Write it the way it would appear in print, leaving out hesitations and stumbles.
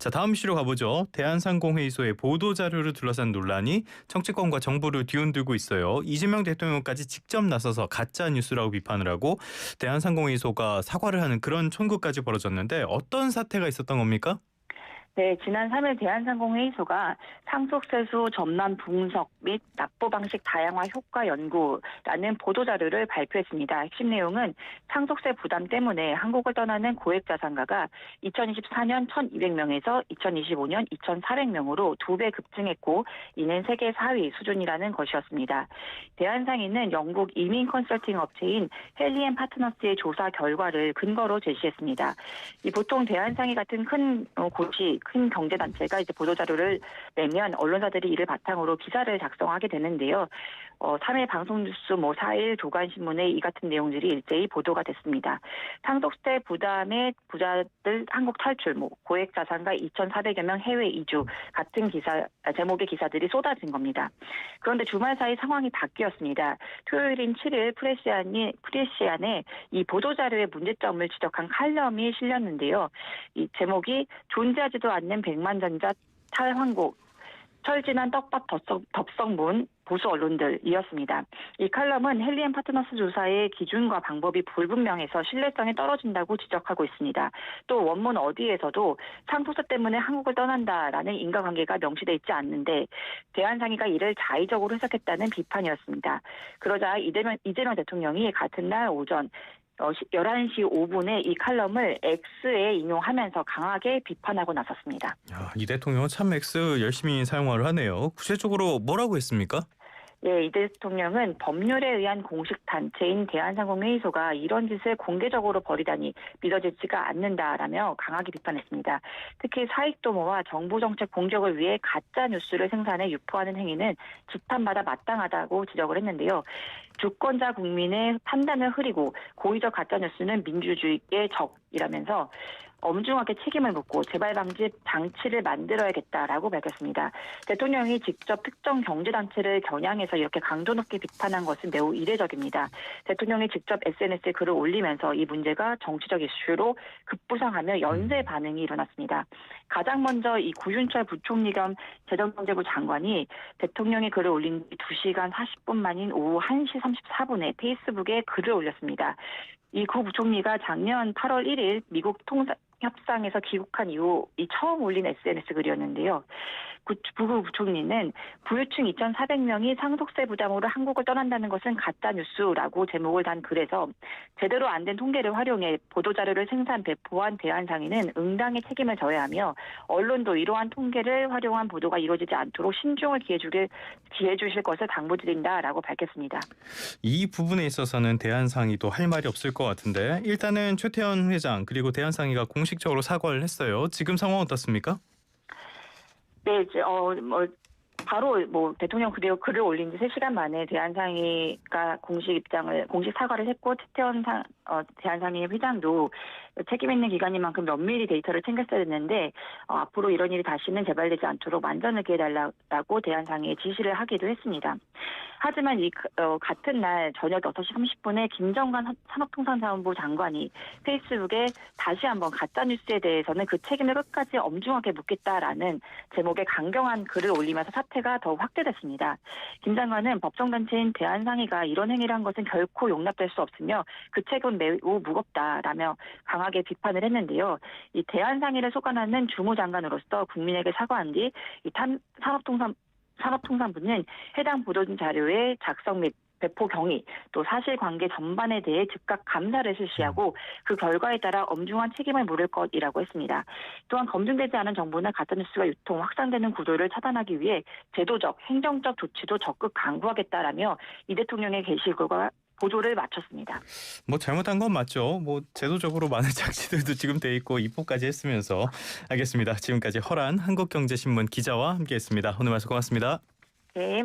자, 다음 이슈로 가보죠. 대한상공회의소의 보도자료를 둘러싼 논란이 정치권과 정부를 뒤흔들고 있어요. 이재명 대통령까지 직접 나서서 가짜 뉴스라고 비판을 하고 대한상공회의소가 사과를 하는 그런 총극까지 벌어졌는데 어떤 사태가 있었던 겁니까? 네, 지난 3일 대한상공회의소가 상속세수 전면 분석 및 납부 방식 다양화 효과 연구라는 보도자료를 발표했습니다. 핵심 내용은 상속세 부담 때문에 한국을 떠나는 고액 자산가가 2024년 1,200명에서 2025년 2,400명으로 2배 급증했고 이는 세계 4위 수준이라는 것이었습니다. 대한상인은 영국 이민 컨설팅 업체인 헬리앤 파트너스의 조사 결과를 근거로 제시했습니다. 보통 대한상인 같은 큰 경제단체가 이제 보도자료를 내면 언론사들이 이를 바탕으로 기사를 작성하게 되는데요. 3일 방송뉴스 4일 조간신문에 이 같은 내용들이 일제히 보도가 됐습니다. 상속세 부담의 부자들 한국 탈출, 고액 자산가 2,400여 명 해외 이주 같은 제목의 기사들이 쏟아진 겁니다. 그런데 주말 사이 상황이 바뀌었습니다. 토요일인 7일 프레시안에 이 보도자료의 문제점을 지적한 칼럼이 실렸는데요. 이 제목이 존재하지도 않는 백만전자 탈환곡 철진한 떡밥 덥석문 보수 언론들이었습니다. 이 칼럼은 헬리앤 파트너스 조사의 기준과 방법이 불분명해서 신뢰성이 떨어진다고 지적하고 있습니다. 또 원문 어디에서도 상속세 때문에 한국을 떠난다라는 인과관계가 명시돼 있지 않는데 대한상의가 이를 자의적으로 해석했다는 비판이었습니다. 그러자 이재명 대통령이 같은 날 오전 11시 5분에 이 칼럼을 X에 인용하면서 강하게 비판하고 나섰습니다. 이 대통령은 참 X 열심히 사용을 하네요. 구체적으로 뭐라고 했습니까? 이 대통령은 법률에 의한 공식 단체인 대한상공회의소가 이런 짓을 공개적으로 벌이다니 믿어지지가 않는다라며 강하게 비판했습니다. 특히 사익도모와 정부 정책 공격을 위해 가짜 뉴스를 생산해 유포하는 행위는 비판받아 마땅하다고 지적을 했는데요. 주권자 국민의 판단을 흐리고 고의적 가짜 뉴스는 민주주의의 적이라면서 엄중하게 책임을 묻고 재발 방지 장치를 만들어야겠다라고 밝혔습니다. 대통령이 직접 특정 경제단체를 겨냥해서 이렇게 강도 높게 비판한 것은 매우 이례적입니다. 대통령이 직접 SNS에 글을 올리면서 이 문제가 정치적 이슈로 급부상하며 연쇄 반응이 일어났습니다. 가장 먼저 이 구윤철 부총리 겸 재정경제부 장관이 대통령이 글을 올린 2시간 40분 만인 오후 1시 34분에 페이스북에 글을 올렸습니다. 이 구 부총리가 작년 8월 1일 미국 협상에서 귀국한 이후 처음 올린 SNS 글이었는데요. 구 부총리는 부유층 2,400명이 상속세 부담으로 한국을 떠난다는 것은 가짜뉴스라고 제목을 단 글에서 제대로 안 된 통계를 활용해 보도자료를 배포한 대한상인은 응당의 책임을 져야 하며 언론도 이러한 통계를 활용한 보도가 이루어지지 않도록 신중을 기해 주실 것을 당부드린다라고 밝혔습니다. 이 부분에 있어서는 대한상의도 할 말이 없을 것 같은데 일단은 최태원 회장 그리고 대한상의가 공식적으로 사과를 했어요. 지금 상황 어떻습니까? 네, 이제 바로 대통령 글을 올린 지 3시간 만에 대한상의가 공식 사과를 했고 대한상의 회장도 책임 있는 기관인 만큼 면밀히 데이터를 챙겼어야 했는데 앞으로 이런 일이 다시는 재발되지 않도록 만전을 기해달라고 대한상의에 지시를 하기도 했습니다. 하지만 같은 날 저녁 6시 30분에 김정관 산업통상자원부 장관이 페이스북에 다시 한번 가짜뉴스에 대해서는 그 책임을 끝까지 엄중하게 묻겠다라는 제목의 강경한 글을 올리면서 사태가 더욱 확대됐습니다. 김 장관은 법정단체인 대한상의가 이런 행위를 한 것은 결코 용납될 수 없으며 그 책임은 매우 무겁다라며 강하게 비판을 했는데요. 이 대한상의를 소관하는 주무장관으로서 국민에게 사과한 뒤 산업통상부는 해당 보도자료의 작성 및 배포 경위 또 사실관계 전반에 대해 즉각 감사를 실시하고 그 결과에 따라 엄중한 책임을 물을 것이라고 했습니다. 또한 검증되지 않은 정보나 가짜뉴스가 유통, 확산되는 구도를 차단하기 위해 제도적, 행정적 조치도 적극 강구하겠다라며 이 대통령의 게시글과 보도를 마쳤습니다. 잘못한 건 맞죠. 제도적으로 많은 장치들도 지금 돼 있고 입법까지 했으면서 알겠습니다. 지금까지 허란 한국경제신문 기자와 함께했습니다. 오늘 말씀 고맙습니다. 네.